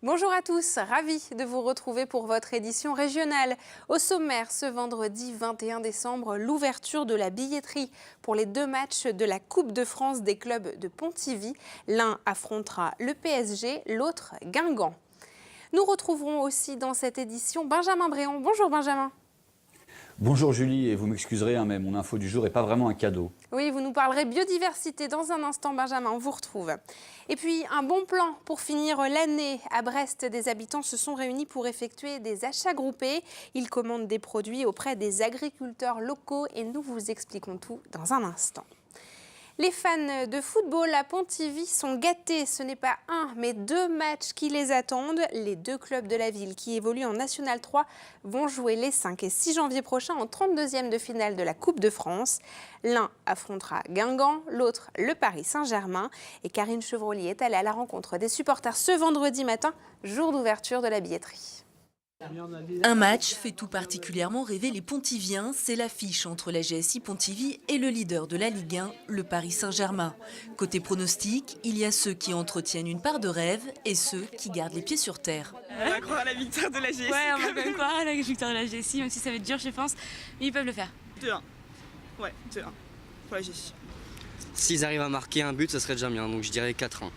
Bonjour à tous, ravi de vous retrouver pour votre édition régionale. Au sommaire, ce vendredi 21 décembre, l'ouverture de la billetterie pour les 2 matchs de la Coupe de France des clubs de Pontivy. L'un affrontera le PSG, l'autre Guingamp. Nous retrouverons aussi dans cette édition Benjamin Bréon. Bonjour Benjamin. Bonjour Julie, et vous m'excuserez, mais mon info du jour n'est pas vraiment un cadeau. Oui, vous nous parlerez biodiversité dans un instant, Benjamin, on vous retrouve. Et puis, un bon plan pour finir l'année. À Brest, des habitants se sont réunis pour effectuer des achats groupés. Ils commandent des produits auprès des agriculteurs locaux et nous vous expliquons tout dans un instant. Les fans de football à Pontivy sont gâtés. Ce n'est pas un, mais 2 matchs qui les attendent. Les 2 clubs de la ville qui évoluent en National 3 vont jouer les 5 et 6 janvier prochains en 32e de finale de la Coupe de France. L'un affrontera Guingamp, l'autre le Paris Saint-Germain. Et Karine Chevrolier est allée à la rencontre des supporters ce vendredi matin, jour d'ouverture de la billetterie. Un match fait tout particulièrement rêver les Pontiviens. C'est l'affiche entre la GSI Pontivy et le leader de la Ligue 1, le Paris Saint-Germain. Côté pronostic, il y a ceux qui entretiennent une part de rêve et ceux qui gardent les pieds sur terre. On va croire à la victoire de la GSI. Ouais, on va quand même croire à la victoire de la GSI, même si ça va être dur, je pense. Mais ils peuvent le faire. 2-1. Ouais, 2-1 pour la GSI. S'ils arrivent à marquer un but, ça serait déjà bien, donc je dirais 4-1.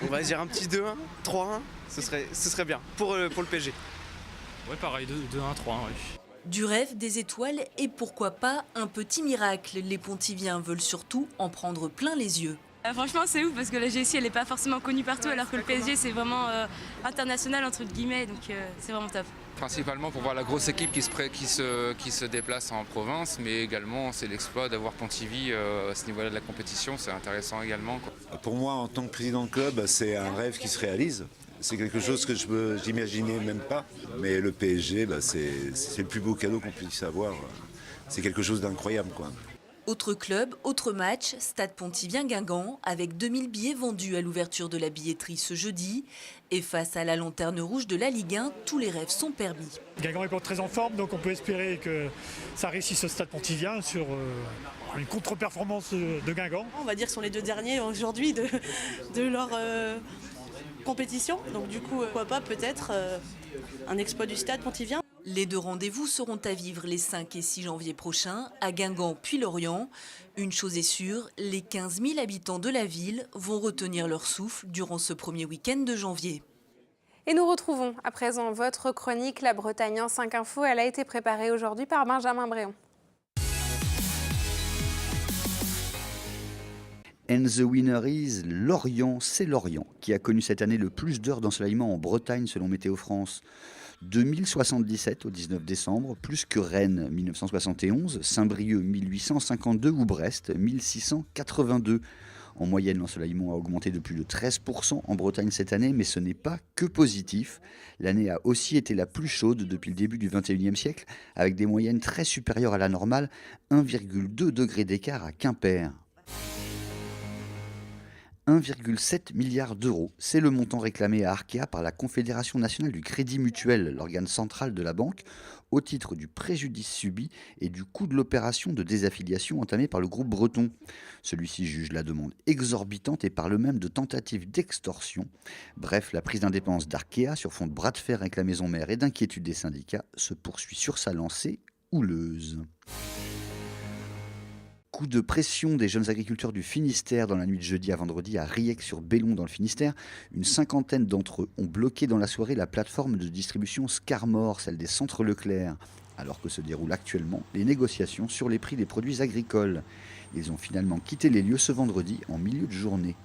On va dire un petit 2-1, 3-1, ce serait bien pour le PSG. Ouais, pareil, 2-1, 3-1, ouais. Du rêve, des étoiles et pourquoi pas un petit miracle. Les Pontiviens veulent surtout en prendre plein les yeux. Franchement, c'est ouf parce que la GSI, elle n'est pas forcément connue partout, alors que le PSG, c'est vraiment international, entre guillemets, donc c'est vraiment top. Principalement pour voir la grosse équipe qui se déplace en province, mais également c'est l'exploit d'avoir Pontivy à ce niveau-là de la compétition, c'est intéressant également, quoi. Pour moi, en tant que président de club, c'est un rêve qui se réalise. C'est quelque chose que je n'imaginais même pas. Mais le PSG, c'est le plus beau cadeau qu'on puisse avoir. C'est quelque chose d'incroyable, quoi. Autre club, autre match, Stade Pontivien Guingamp, avec 2000 billets vendus à l'ouverture de la billetterie ce jeudi. Et face à la lanterne rouge de la Ligue 1, tous les rêves sont permis. Guingamp est pas très en forme, donc on peut espérer que ça réussisse au Stade Pontivien sur une contre-performance de Guingamp. On va dire que ce sont les 2 derniers aujourd'hui de leur compétition. Donc du coup, pourquoi pas peut-être un exploit du Stade Pontivien. Les 2 rendez-vous seront à vivre les 5 et 6 janvier prochains à Guingamp puis Lorient. Une chose est sûre, les 15 000 habitants de la ville vont retenir leur souffle durant ce premier week-end de janvier. Et nous retrouvons à présent votre chronique La Bretagne en 5 infos. Elle a été préparée aujourd'hui par Benjamin Bréon. And the winner is Lorient. C'est Lorient qui a connu cette année le plus d'heures d'ensoleillement en Bretagne selon Météo France. 2077 au 19 décembre, plus que Rennes 1971, Saint-Brieuc 1852 ou Brest 1682. En moyenne, l'ensoleillement a augmenté de plus de 13% en Bretagne cette année, mais ce n'est pas que positif. L'année a aussi été la plus chaude depuis le début du XXIe siècle, avec des moyennes très supérieures à la normale, 1,2 degré d'écart à Quimper. 1,7 milliard d'euros. C'est le montant réclamé à Arkea par la Confédération nationale du crédit mutuel, l'organe central de la banque, au titre du préjudice subi et du coût de l'opération de désaffiliation entamée par le groupe breton. Celui-ci juge la demande exorbitante et parle même de tentative d'extorsion. Bref, la prise d'indépendance d'Arkea sur fond de bras de fer avec la maison mère et d'inquiétude des syndicats se poursuit sur sa lancée houleuse. Coup de pression des jeunes agriculteurs du Finistère dans la nuit de jeudi à vendredi à Riec-sur-Bellon dans le Finistère. Une 50aine d'entre eux ont bloqué dans la soirée la plateforme de distribution Scarmore, celle des centres Leclerc, alors que se déroulent actuellement les négociations sur les prix des produits agricoles. Ils ont finalement quitté les lieux ce vendredi en milieu de journée.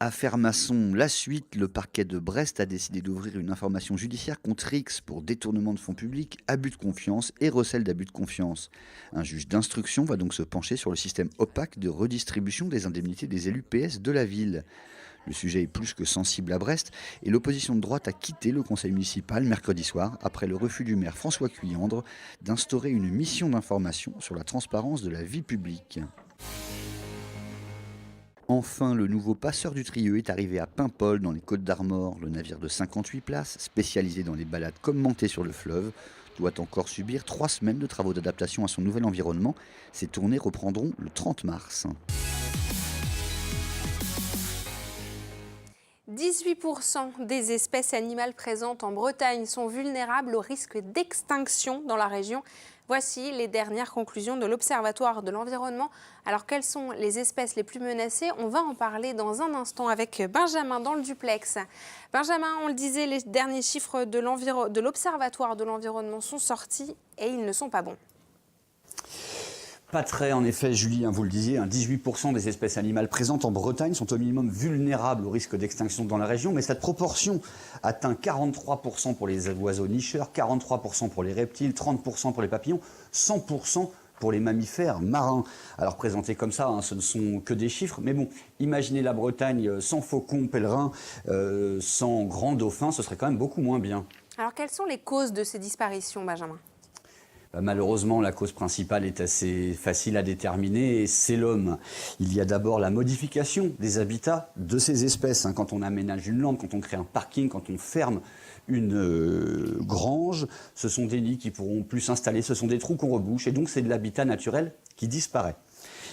Affaire Masson, la suite, le parquet de Brest a décidé d'ouvrir une information judiciaire contre X pour détournement de fonds publics, abus de confiance et recel d'abus de confiance. Un juge d'instruction va donc se pencher sur le système opaque de redistribution des indemnités des élus PS de la ville. Le sujet est plus que sensible à Brest et l'opposition de droite a quitté le conseil municipal mercredi soir après le refus du maire François Cuyandre d'instaurer une mission d'information sur la transparence de la vie publique. Enfin, le nouveau passeur du Trieux est arrivé à Paimpol, dans les Côtes-d'Armor. Le navire de 58 places, spécialisé dans les balades commentées sur le fleuve, doit encore subir 3 semaines de travaux d'adaptation à son nouvel environnement. Ces tournées reprendront le 30 mars. 18% des espèces animales présentes en Bretagne sont vulnérables au risque d'extinction dans la région. Voici les dernières conclusions de l'Observatoire de l'environnement. Alors, quelles sont les espèces les plus menacées? On va en parler dans un instant avec Benjamin dans le duplex. Benjamin, on le disait, les derniers chiffres de l'Observatoire de l'environnement sont sortis et ils ne sont pas bons. Pas très, en effet, Julie, vous le disiez, 18% des espèces animales présentes en Bretagne sont au minimum vulnérables au risque d'extinction dans la région, mais cette proportion atteint 43% pour les oiseaux nicheurs, 43% pour les reptiles, 30% pour les papillons, 100% pour les mammifères marins. Alors présentés comme ça, ce ne sont que des chiffres, mais bon, imaginez la Bretagne sans faucons pèlerins, sans grands dauphins, ce serait quand même beaucoup moins bien. Alors, quelles sont les causes de ces disparitions, Benjamin ? Malheureusement, la cause principale est assez facile à déterminer, c'est l'homme. Il y a d'abord la modification des habitats de ces espèces. Quand on aménage une lande, quand on crée un parking, quand on ferme une grange, ce sont des nids qui pourront plus s'installer, ce sont des trous qu'on rebouche, et donc c'est de l'habitat naturel qui disparaît.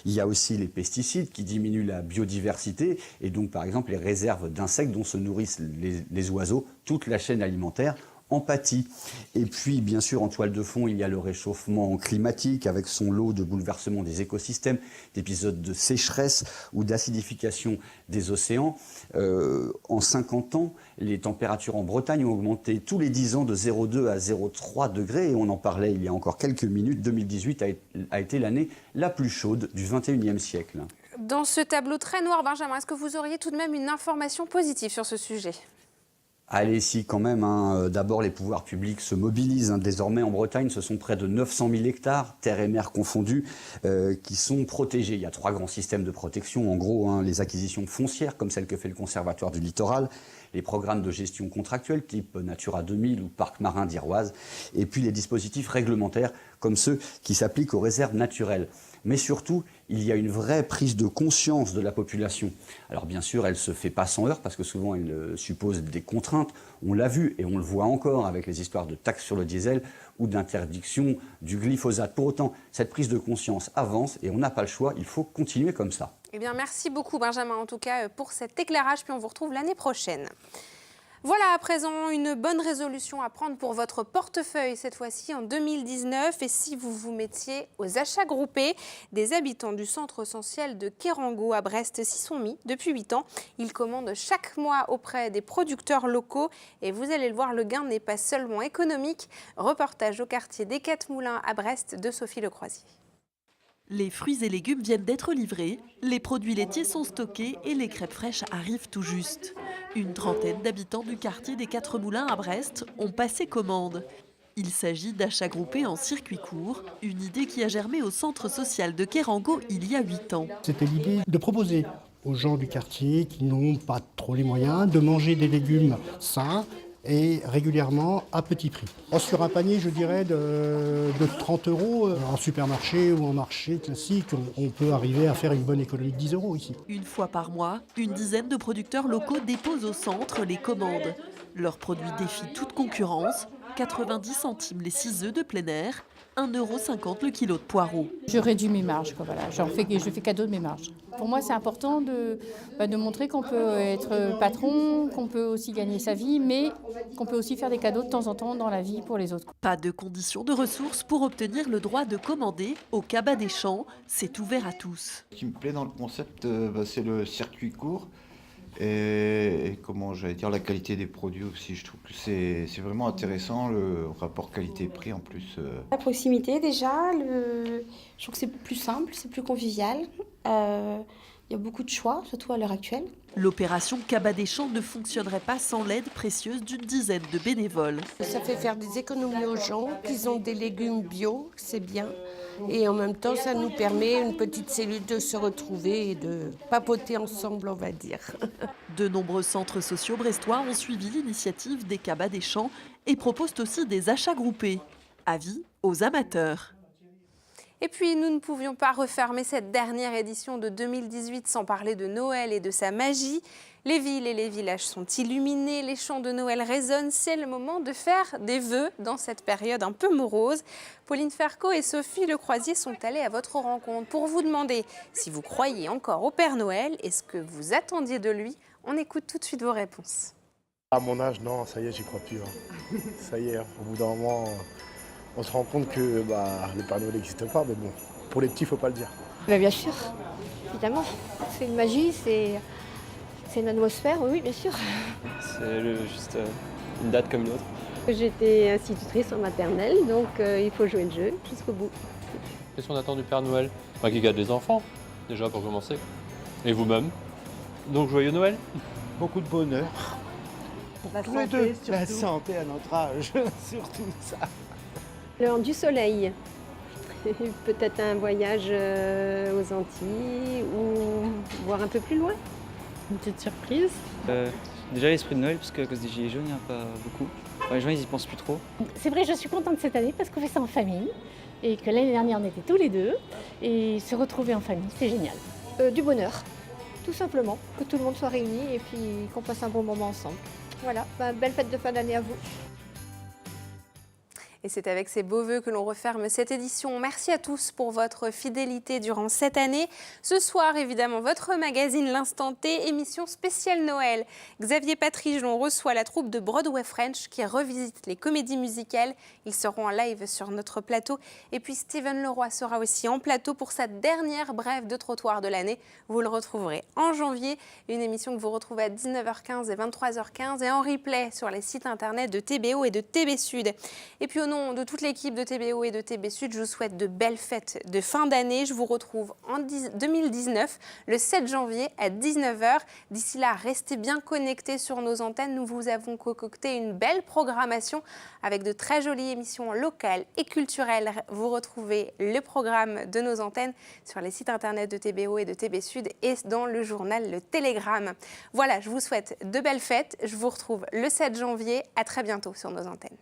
Il y a aussi les pesticides qui diminuent la biodiversité, et donc par exemple les réserves d'insectes dont se nourrissent les oiseaux, toute la chaîne alimentaire en pâtit. Et puis, bien sûr, en toile de fond, il y a le réchauffement climatique avec son lot de bouleversements des écosystèmes, d'épisodes de sécheresse ou d'acidification des océans. En 50 ans, les températures en Bretagne ont augmenté tous les 10 ans de 0,2 à 0,3 degrés. Et on en parlait il y a encore quelques minutes. 2018 a été l'année la plus chaude du 21e siècle. Dans ce tableau très noir, Benjamin, est-ce que vous auriez tout de même une information positive sur ce sujet ? Allez, si, quand même. D'abord, les pouvoirs publics se mobilisent. Désormais, en Bretagne, ce sont près de 900 000 hectares, terre et mer confondus, qui sont protégés. Il y a 3 grands systèmes de protection. En gros, les acquisitions foncières, comme celle que fait le Conservatoire du littoral, les programmes de gestion contractuelle, type Natura 2000 ou Parc marin d'Iroise, et puis les dispositifs réglementaires, comme ceux qui s'appliquent aux réserves naturelles. Mais surtout, il y a une vraie prise de conscience de la population. Alors bien sûr, elle ne se fait pas sans heurts, parce que souvent elle suppose des contraintes. On l'a vu et on le voit encore avec les histoires de taxes sur le diesel ou d'interdiction du glyphosate. Pour autant, cette prise de conscience avance et on n'a pas le choix, il faut continuer comme ça. Eh bien, merci beaucoup Benjamin, en tout cas, pour cet éclairage, puis on vous retrouve l'année prochaine. Voilà à présent une bonne résolution à prendre pour votre portefeuille, cette fois-ci en 2019. Et si vous vous mettiez aux achats groupés, des habitants du centre essentiel de Kérango à Brest s'y sont mis depuis 8 ans. Ils commandent chaque mois auprès des producteurs locaux. Et vous allez le voir, le gain n'est pas seulement économique. Reportage au quartier des 4 Moulins à Brest de Sophie Lecroisier. Les fruits et légumes viennent d'être livrés, les produits laitiers sont stockés et les crêpes fraîches arrivent tout juste. Une trentaine d'habitants du quartier des 4 Moulins à Brest ont passé commande. Il s'agit d'achats groupés en circuit court, une idée qui a germé au centre social de Kérango il y a 8 ans. C'était l'idée de proposer aux gens du quartier qui n'ont pas trop les moyens de manger des légumes sains et régulièrement à petit prix. Sur un panier, je dirais, de 30 €, en supermarché ou en marché classique, on peut arriver à faire une bonne économie de 10 € ici. Une fois par mois, une dizaine de producteurs locaux déposent au centre les commandes. Leurs produits défient toute concurrence, 90 centimes les 6 œufs de plein air, 1,50 € le kilo de poireaux. Je réduis mes marges, voilà. Je fais cadeau de mes marges. Pour moi, c'est important de montrer qu'on peut être patron, qu'on peut aussi gagner sa vie, mais qu'on peut aussi faire des cadeaux de temps en temps dans la vie pour les autres. Pas de conditions de ressources pour obtenir le droit de commander au Cabas des Champs. C'est ouvert à tous. Ce qui me plaît dans le concept, c'est le circuit court. Et comment j'allais dire, la qualité des produits aussi. Je trouve que c'est vraiment intéressant, le rapport qualité-prix en plus. La proximité déjà, je trouve que c'est plus simple, c'est plus convivial. Il y a beaucoup de choix, surtout à l'heure actuelle. L'opération Cabas des Champs ne fonctionnerait pas sans l'aide précieuse d'une dizaine de bénévoles. Ça fait faire des économies aux gens, qu'ils ont des légumes bio, c'est bien. Et en même temps, ça nous permet, une petite cellule, de se retrouver et de papoter ensemble, on va dire. De nombreux centres sociaux brestois ont suivi l'initiative des Cabas des Champs et proposent aussi des achats groupés. Avis aux amateurs. Et puis, nous ne pouvions pas refermer cette dernière édition de 2018 sans parler de Noël et de sa magie. Les villes et les villages sont illuminés, les chants de Noël résonnent. C'est le moment de faire des vœux dans cette période un peu morose. Pauline Ferco et Sophie Lecroisier sont allées à votre rencontre pour vous demander si vous croyez encore au Père Noël et ce que vous attendiez de lui. On écoute tout de suite vos réponses. À mon âge, non, ça y est, j'y crois plus. Ça y est, au bout d'un moment, on se rend compte que le Père Noël n'existe pas, mais bon, pour les petits, il ne faut pas le dire. Bien sûr, évidemment. C'est une magie, c'est une atmosphère, oui, bien sûr. C'est juste une date comme une autre. J'étais institutrice en maternelle, donc il faut jouer le jeu jusqu'au bout. Qu'est-ce qu'on attend du Père Noël? Qu'il garde les enfants, déjà pour commencer. Et vous-même. Donc joyeux Noël. Beaucoup de bonheur. La tous les deux. La santé à notre âge, surtout ça. Du soleil. Peut-être un voyage aux Antilles ou voir un peu plus loin. Une petite surprise. Déjà l'esprit de Noël, parce qu'à cause des gilets jaunes, il n'y en a pas beaucoup. Enfin, les gens, ils y pensent plus trop. C'est vrai, je suis contente cette année parce qu'on fait ça en famille et que l'année dernière, on était tous les deux. Et se retrouver en famille, c'est génial. Du bonheur, tout simplement. Que tout le monde soit réuni et puis qu'on passe un bon moment ensemble. Voilà, belle fête de fin d'année à vous. Et c'est avec ces beaux vœux que l'on referme cette édition. Merci à tous pour votre fidélité durant cette année. Ce soir, évidemment, votre magazine L'Instant T, émission spéciale Noël. Xavier Patrigeon reçoit la troupe de Broadway French qui revisite les comédies musicales. Ils seront en live sur notre plateau. Et puis Steven Leroy sera aussi en plateau pour sa dernière brève de trottoir de l'année. Vous le retrouverez en janvier. Une émission que vous retrouvez à 19h15 et 23h15 et en replay sur les sites internet de TBO et de TB Sud. Et puis au nom de toute l'équipe de TBO et de TB Sud, je vous souhaite de belles fêtes de fin d'année. Je vous retrouve en 2019, le 7 janvier à 19h. D'ici là, restez bien connectés sur nos antennes. Nous vous avons concocté une belle programmation avec de très jolies émissions locales et culturelles. Vous retrouvez le programme de nos antennes sur les sites internet de TBO et de TB Sud et dans le journal Le Télégramme. Voilà, je vous souhaite de belles fêtes. Je vous retrouve le 7 janvier. À très bientôt sur nos antennes.